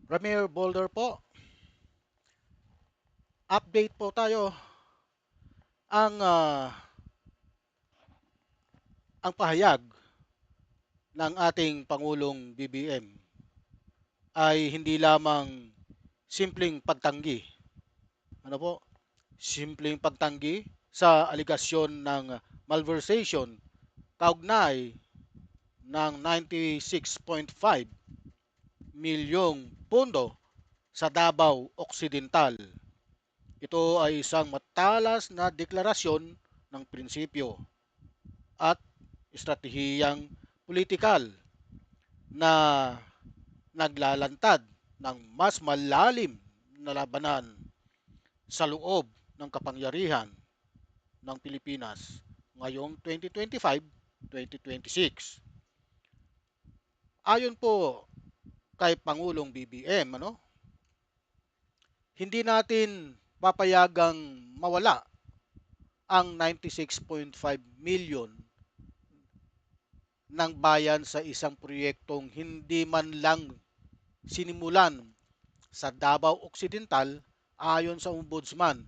Ramir Boulder po. Update po tayo. Ang pahayag ng ating Pangulong BBM ay hindi lamang simpleng pagtanggi. Ano po? Simpleng pagtanggi sa aligasyon ng malversation kaugnay ng 96.5 milyong pondo sa Davao Occidental. Ito ay isang matalas na deklarasyon ng prinsipyo at estratehiyang politikal na naglalantad ng mas malalim na labanan sa loob ng kapangyarihan ng Pilipinas ngayong 2025-2026. Ayon po kay Pangulong BBM, hindi natin papayagang mawala ang 96.5 million ng bayan sa isang proyektong hindi man lang sinimulan sa Davao Occidental. Ayon sa Ombudsman,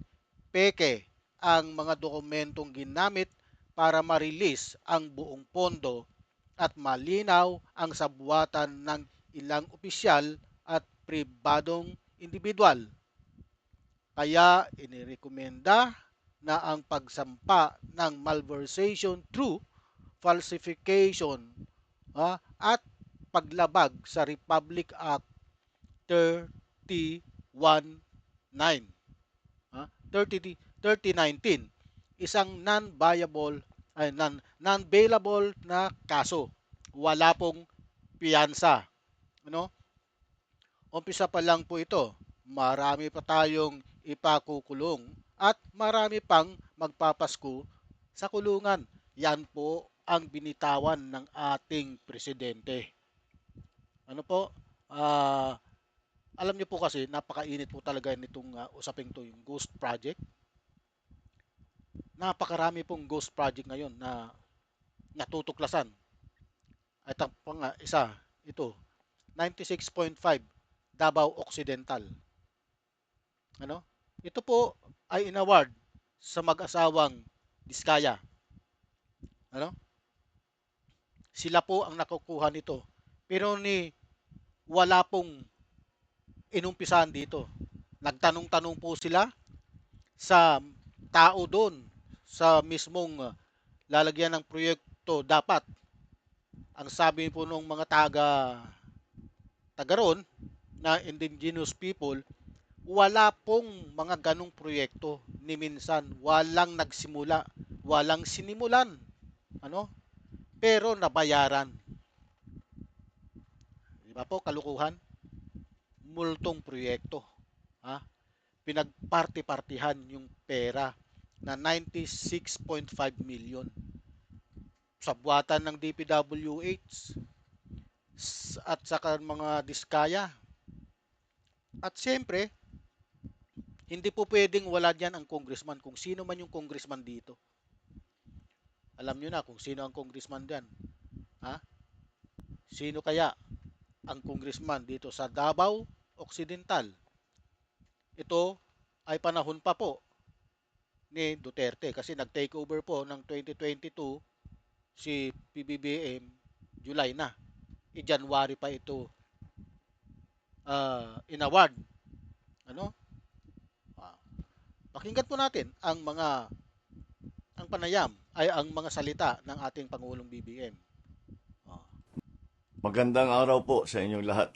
peke ang mga dokumentong ginamit para ma-release ang buong pondo at malinaw ang sabuatan ng ilang opisyal at pribadong individual. Kaya inirekomenda na ang pagsampa ng malversation through falsification at paglabag sa Republic Act 3019 30 3019, isang non-bailable na kaso. Wala pong piyansa. Ano? Umpisa pa lang po ito. Marami pa tayong ipakukulong at marami pang magpapasko sa kulungan. Yan po ang binitawan ng ating presidente. Ano po? Alam niyo po kasi napakainit po talaga nitong usaping to, yung ghost project. Napakarami pong ghost project ngayon na natutuklasan. At ang isa, ito, 96.5 Davao Occidental. Ano? Ito po ay inaward sa mag-asawang Diskaya. Ano? Sila po ang nakukuha nito. Pero wala pong inumpisahan dito. Nagtanong-tanong po sila sa tao doon sa mismong lalagyan ng proyekto. Dapat ang sabi po ng mga taga ron na indigenous people, wala pong mga ganong proyekto. Ni minsan walang nagsimula, walang sinimulan. Ano? Pero nabayaran. Di ba po, kalukuhan? Multong proyekto. Ha? Pinagparti-partihan yung pera na 96.5 million sa buwatan ng DPWH at saka mga diskaya. At siyempre, hindi po pwedeng wala diyan ang congressman, kung sino man yung congressman dito. Alam nyo na kung sino ang congressman diyan. Ha? Sino kaya ang congressman dito sa Davao Occidental? Ito ay panahon pa po ni Duterte kasi nag-take over po ng 2022 si PBBM July na. January pa ito inaward. Ano? Uh, Pakinggan po natin ang panayam ay ang mga salita ng ating Pangulong BBM. Magandang araw po sa inyong lahat.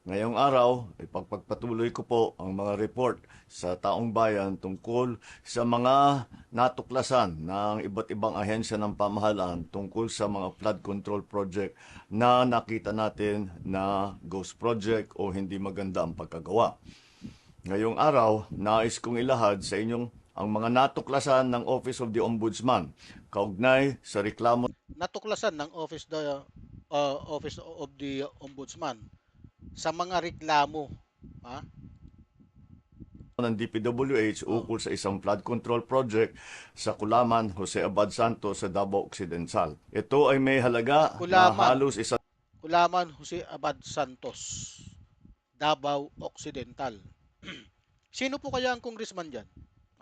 Ngayong araw, ipagpagpatuloy ko po ang mga report sa taong bayan tungkol sa mga natuklasan ng iba't ibang ahensya ng pamahalaan tungkol sa mga flood control project na nakita natin na ghost project o hindi maganda ang pagkagawa. Ngayong araw, nais kong ilahad sa inyong ang mga natuklasan ng Office of the Ombudsman kaugnay sa reklamo Natuklasan ng Office of the Ombudsman sa mga reklamo, ha? ng DPWH Oh, ukol sa isang flood control project sa Kulaman, Jose Abad Santos sa Davao Occidental. Ito ay may halaga na Kulaman, halos isa Kulaman Jose Abad Santos, Davao Occidental. Sino po kaya ang congressman diyan?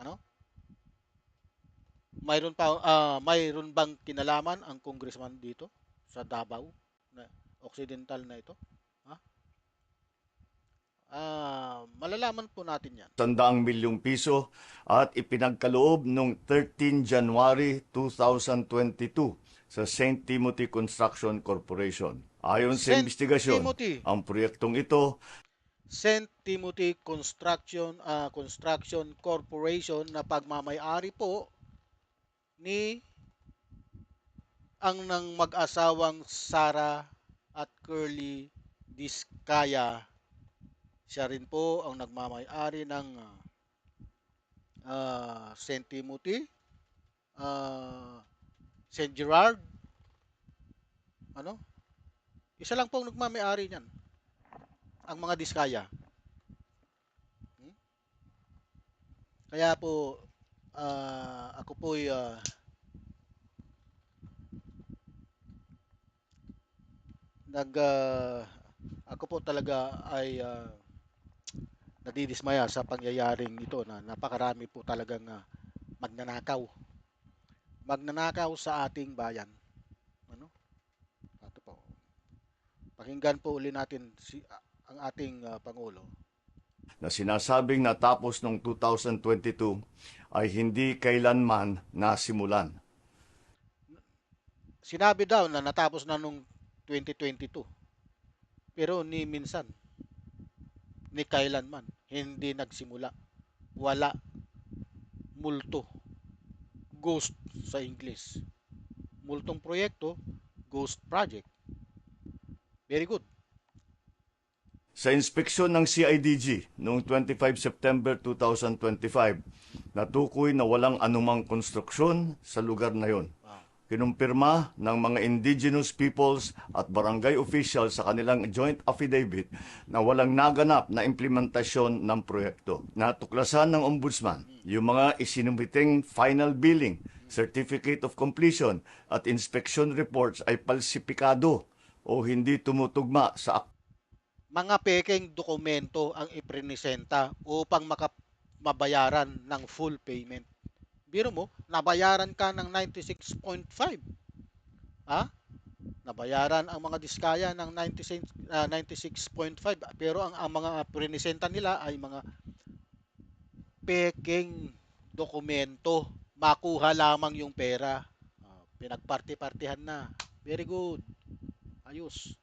Ano? Mayroon bang kinalaman ang congressman dito sa Davao na Occidental na ito? Ha? Malalaman po natin 'yan. 100 milyong piso at ipinagkaloob noong 13 January 2022 sa St. Timothy Construction Corporation. Ayon sa St. investigasyon, Timothy, ang proyektong ito St. Timothy Construction Corporation na pagmamay-ari po ni ang ng mag-asawang Sara at Curly Diskaya. Siya rin po ang nagmamay-ari ng St. Timothy, St. Gerard, ano? Isa lang po ang nagmamay-ari niyan, ang mga Diskaya. Kaya po ako po nag ako po talaga ay nadidismaya sa pangyayaring ito na napakarami po talagang magnanakaw. Magnanakaw sa ating bayan. Ano? Ito po. Pakinggan po uli natin ang ating Pangulo. na sinasabing natapos noong 2022 ay hindi kailanman nasimulan. Sinabi daw na natapos na nung 2022. Pero ni minsan, ni kailanman, hindi nagsimula. Wala. Multo. Ghost sa English. Multong proyekto, ghost project. Very good. Sa inspeksyon ng CIDG noong 25 September 2025, natukoy na walang anumang konstruksyon sa lugar na yon. Kinumpirma ng mga indigenous peoples at barangay officials sa kanilang joint affidavit na walang naganap na implementasyon ng proyekto. Natuklasan ng Ombudsman yung mga isinumiting final billing, certificate of completion at inspection reports ay palsipikado o hindi tumutugma sa Mga pekeng dokumento ang iprinisenta upang mabayaran ng full payment. Biro mo, nabayaran ka ng 96.5. Ha? Nabayaran ang mga Diskaya ng 96.5 pero ang mga prinisenta nila ay mga pekeng dokumento. Makuha lamang yung pera. Pinagparti-partihan na. Very good. Ayos.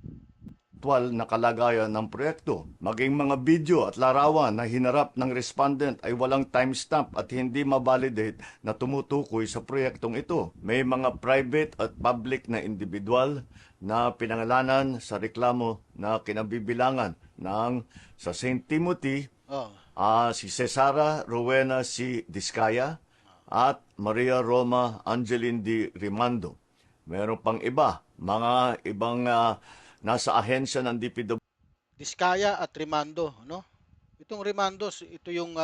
aktwal na kalagayan ng proyekto. Maging mga video at larawan na hinarap ng respondent ay walang timestamp at hindi mabalidate na tumutukoy sa proyektong ito. May mga private at public na individual na pinangalanan sa reklamo na kinabibilangan ng sa St. Timothy, Oh. si Cesara Rowena C. Diskaya at Maria Roma Angeline D. Rimando. Meron pang iba, mga ibang nasa ahensya ng DPW. Diskaya at Rimando, no? Itong Rimandos, ito yung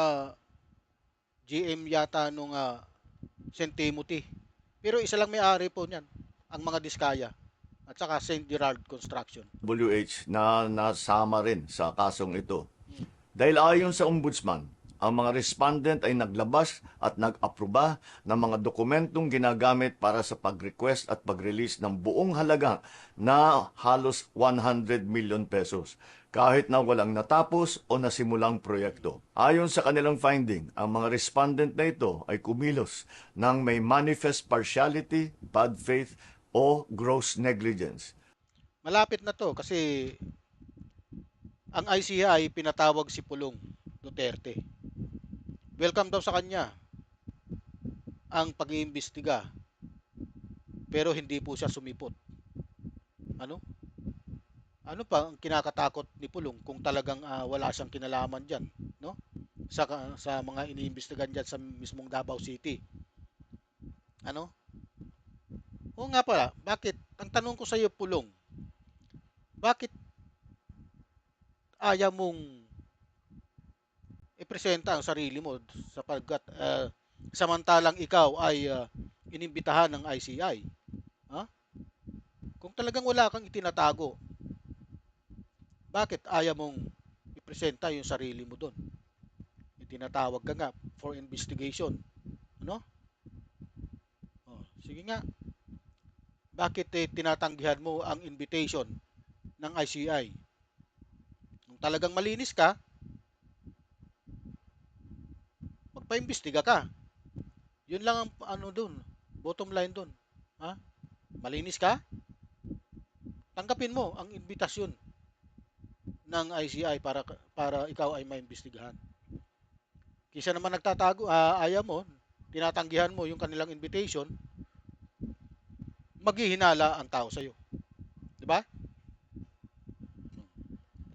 GM yata nung St. Timothy. Pero isa lang may-ari po niyan, ang mga Diskaya at saka St. Gerard Construction. WH na nasama rin sa kasong ito. Dahil ayon sa Ombudsman, ang mga respondent ay naglabas at nag-aproba ng mga dokumentong ginagamit para sa pag-request at pag-release ng buong halaga na halos 100 million pesos kahit na walang natapos o nasimulang proyekto. Ayon sa kanilang finding, ang mga respondent na ito ay kumilos ng may manifest partiality, bad faith o gross negligence. Malapit na to kasi ang ICI pinatawag si Pulong Duterte. Welcome daw sa kanya ang pag-iimbestiga pero hindi po siya sumipot. Ano? Ano pa ang kinakatakot ni Pulong kung talagang wala siyang kinalaman diyan, no? Sa mga iniimbestigahan diyan sa mismong Davao City. Ano? Oo nga pala, bakit? Ang tanong ko sa iyo, Pulong, bakit ayaw mong ipresenta ang sarili mo sapagkat samantalang ikaw ay inimbitahan ng ICI? Ha? Kung talagang wala kang itinatago, bakit ayaw mong ipresenta yung sarili mo doon. Tinatawag ka nga for investigation. Ano? Sige nga, bakit tinatanggihan mo ang invitation ng ICI? Kung talagang malinis ka, magpa-imbestiga ka. Yun lang ang ano doon, bottom line doon. Ha? Malinis ka? Tanggapin mo ang invitasyon ng ICI para ikaw ay maimbestigahan. Kisa naman nagtatago, ayaw mo, tinatanggihan mo yung kanilang invitation, maghihinala ang tao sa iyo. 'Di ba?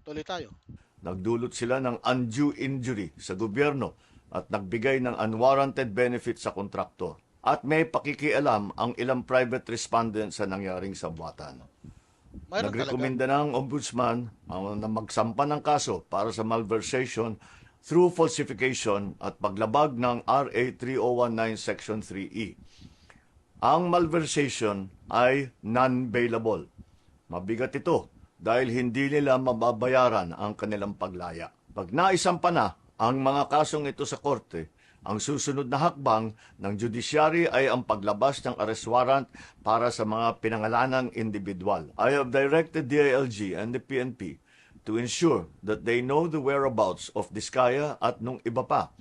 Tuloy tayo. Nagdulot sila ng undue injury sa gobyerno at nagbigay ng unwarranted benefit sa kontraktor. At may pakikialam ang ilang private respondent sa nangyaring sabwatan. Mayroon talaga. Nagrekomenda ng ombudsman na magsampa ng kaso para sa malversation through falsification at paglabag ng RA 3019 Section 3E. Ang malversation ay non-bailable. Mabigat ito dahil hindi nila mababayaran ang kanilang paglaya. Pag naisampa na ang mga kasong ito sa korte, ang susunod na hakbang ng judiciary ay ang paglabas ng arrest warrant para sa mga pinangalanang individual. I have directed DILG and the PNP to ensure that they know the whereabouts of Diskaya at nung iba pa.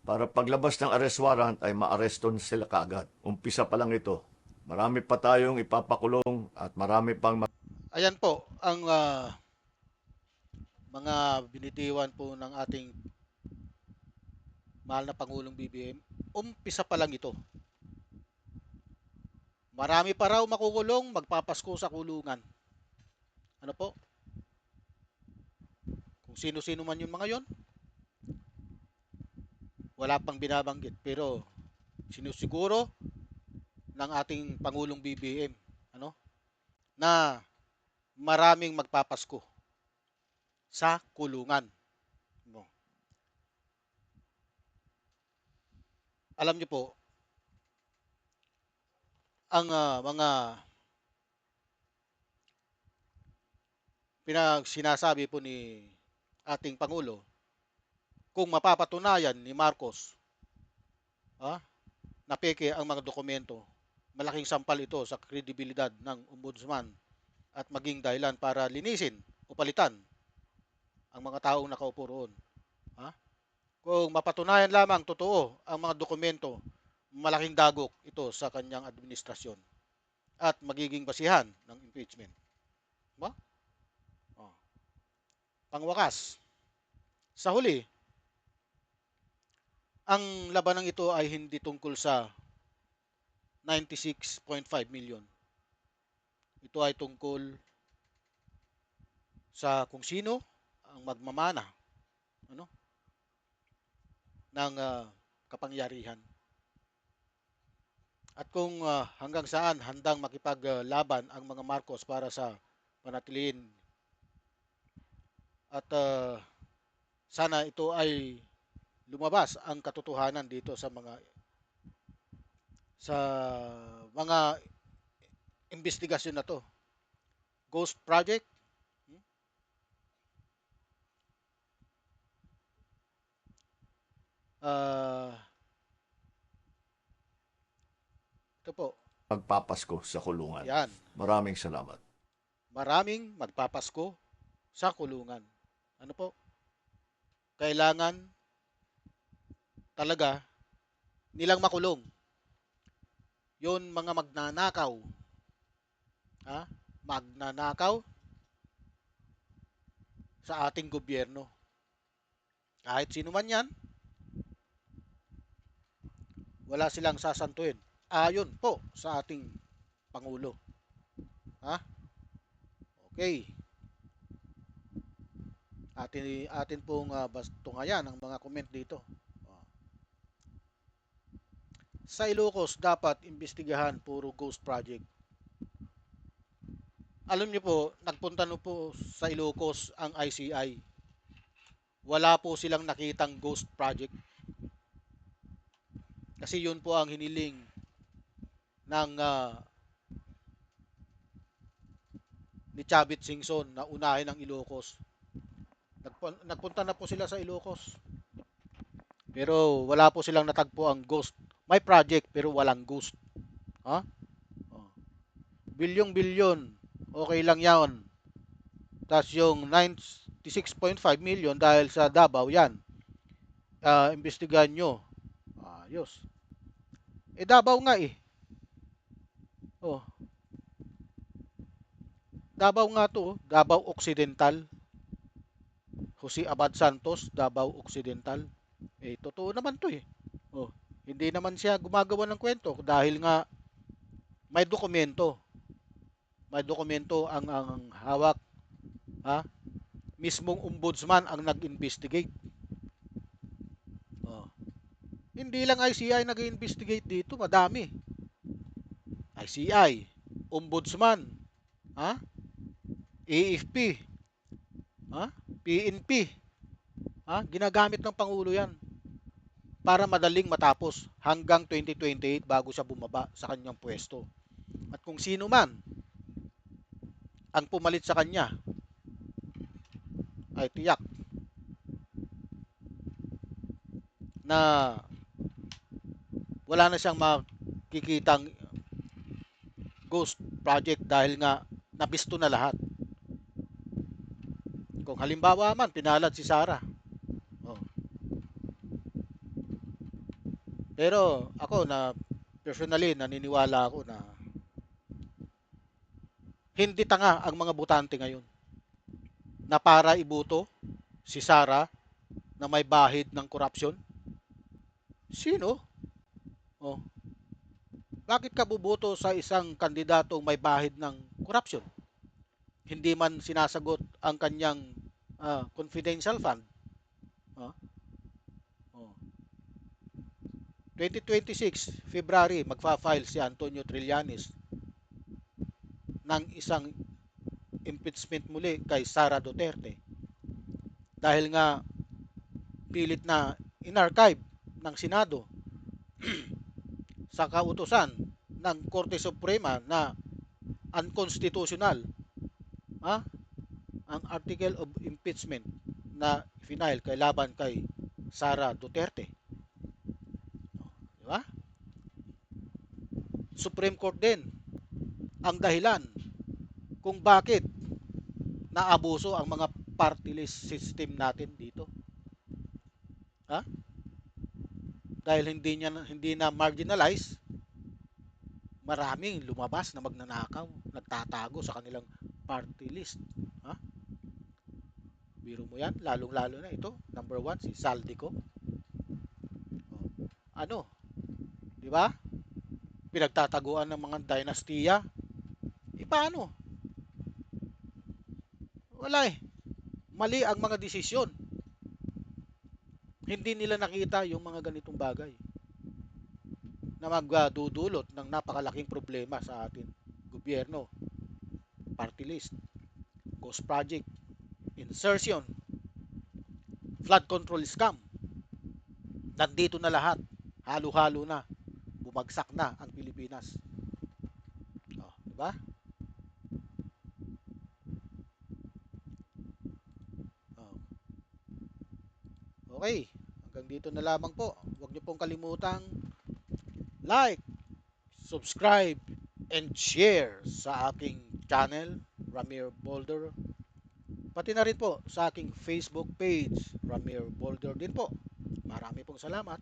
Para paglabas ng arrest warrant ay maareston sila kaagad. Umpisa pa lang ito. Marami pa tayong ipapakulong at marami pang Ayan po ang mga binitiwan po ng ating mahal na Pangulong BBM. Umpisa pa lang ito. Marami pa raw makukulong, magpapasko sa kulungan. Ano po? Kung sino-sino man yung mga yon, wala pang binabanggit. Pero sinusiguro ng ating Pangulong BBM, ano, na maraming magpapasko sa kulungan. No. Alam niyo po, ang mga sinasabi po ni ating Pangulo, kung mapapatunayan ni Marcos na peke ang mga dokumento, malaking sampal ito sa kredibilidad ng ombudsman at maging dahilan para linisin o palitan ang mga taong nakaupo roon. Kung mapatunayan lamang totoo ang mga dokumento, malaking dagok ito sa kanyang administrasyon at magiging basihan ng impeachment. Ba? Pangwakas, sa huli, ang labanang ito ay hindi tungkol sa 96.5 million. Ito ay tungkol sa kung sino ang magmamana ng kapangyarihan. At kung hanggang saan handang makipaglaban ang mga Marcos para sa panatilihin at sana ito ay lumabas ang katotohanan dito sa mga investigasyon na to. Ghost Project, ito po, magpapasko sa kulungan. yan, Maraming salamat. maraming magpapasko sa kulungan. Ano po? Kailangan talaga nilang makulong yon mga magnanakaw. Magnanakaw sa ating gobyerno. Kahit sino man yan, wala silang sasantuin. Ayon po sa ating Pangulo. Okay. Atin pong tungayan ang mga comment dito. Sa Ilocos, dapat imbestigahan puro ghost project. Alam niyo po, nagpunta no po sa Ilocos ang ICI. Wala po silang nakitang ghost project. Kasi yun po ang hiniling ng ni Chavit Singson na unahin ang Ilocos. nagpunta na po sila sa Ilocos. Pero wala po silang natagpo ang ghost. May project pero walang ghost. Ha? Oh. Bilyong-bilyon. Okay lang 'yan. Tapos yung 96.5 million dahil sa Davao yan. Imbestigahan nyo. Ayos. Davao nga eh. Oh, Davao nga to. Davao Occidental. Jose Abad Santos, Davao Occidental. Totoo naman to eh. Oh, hindi naman siya gumagawa ng kwento dahil nga may dokumento. May dokumento ang hawak. Ha? Mismong ombudsman ang nag-investigate. Oh. Hindi lang ICI nag-investigate dito, madami. ICI, ombudsman, ha? AFP, ha? PNP, ha? Ginagamit ng Pangulo yan para madaling matapos hanggang 2028 bago siya bumaba sa kanyang pwesto. At kung sino man ang pumalit sa kanya ay tiyak na wala na siyang makikitang ghost project dahil nga nabisto na lahat. Kung halimbawa man pinalad si Sara. Oh. Pero ako na personally naniniwala ako na hindi tanga ang mga botante ngayon na para iboto si Sara na may bahid ng korupsyon. Sino? Oh. Bakit ka buboto sa isang kandidatong may bahid ng korupsyon? Hindi man sinasagot ang kanyang confidential fund. Oh. Oh. 2026 February magfa-file si Antonio Trillanes ng isang impeachment muli kay Sara Duterte dahil nga pilit na inarchive ng Senado sa kautusan ng Korte Suprema na unconstitutional, ha? Ang article of impeachment na final kay laban kay Sara Duterte. Di ba? Supreme Court din ang dahilan kung bakit naabuso ang mga party list system natin dito. Ha? Dahil hindi na marginalize, maraming lumabas na magnanakaw, nagtatago sa kanilang party list. Ha? Biro mo yan, lalong-lalo na ito, number 1 si Saldico. Ano? 'Di ba? Pinagtataguan ng mga dinastiya. Paano? Wala eh. Mali ang mga desisyon. Hindi nila nakita yung mga ganitong bagay na magdudulot ng napakalaking problema sa atin. Gobyerno, party list, ghost project, insertion, flood control scam. Nandito na lahat. Halo-halo na. Bumagsak na ang Pilipinas. Oh, di ba? Oh. Okay. Hanggang dito na lamang po. Huwag niyo pong kalimutang like, subscribe, and share sa aking channel, Ramir Boulder. Pati na rin po sa aking Facebook page, Ramir Boulder din po. Marami pong salamat.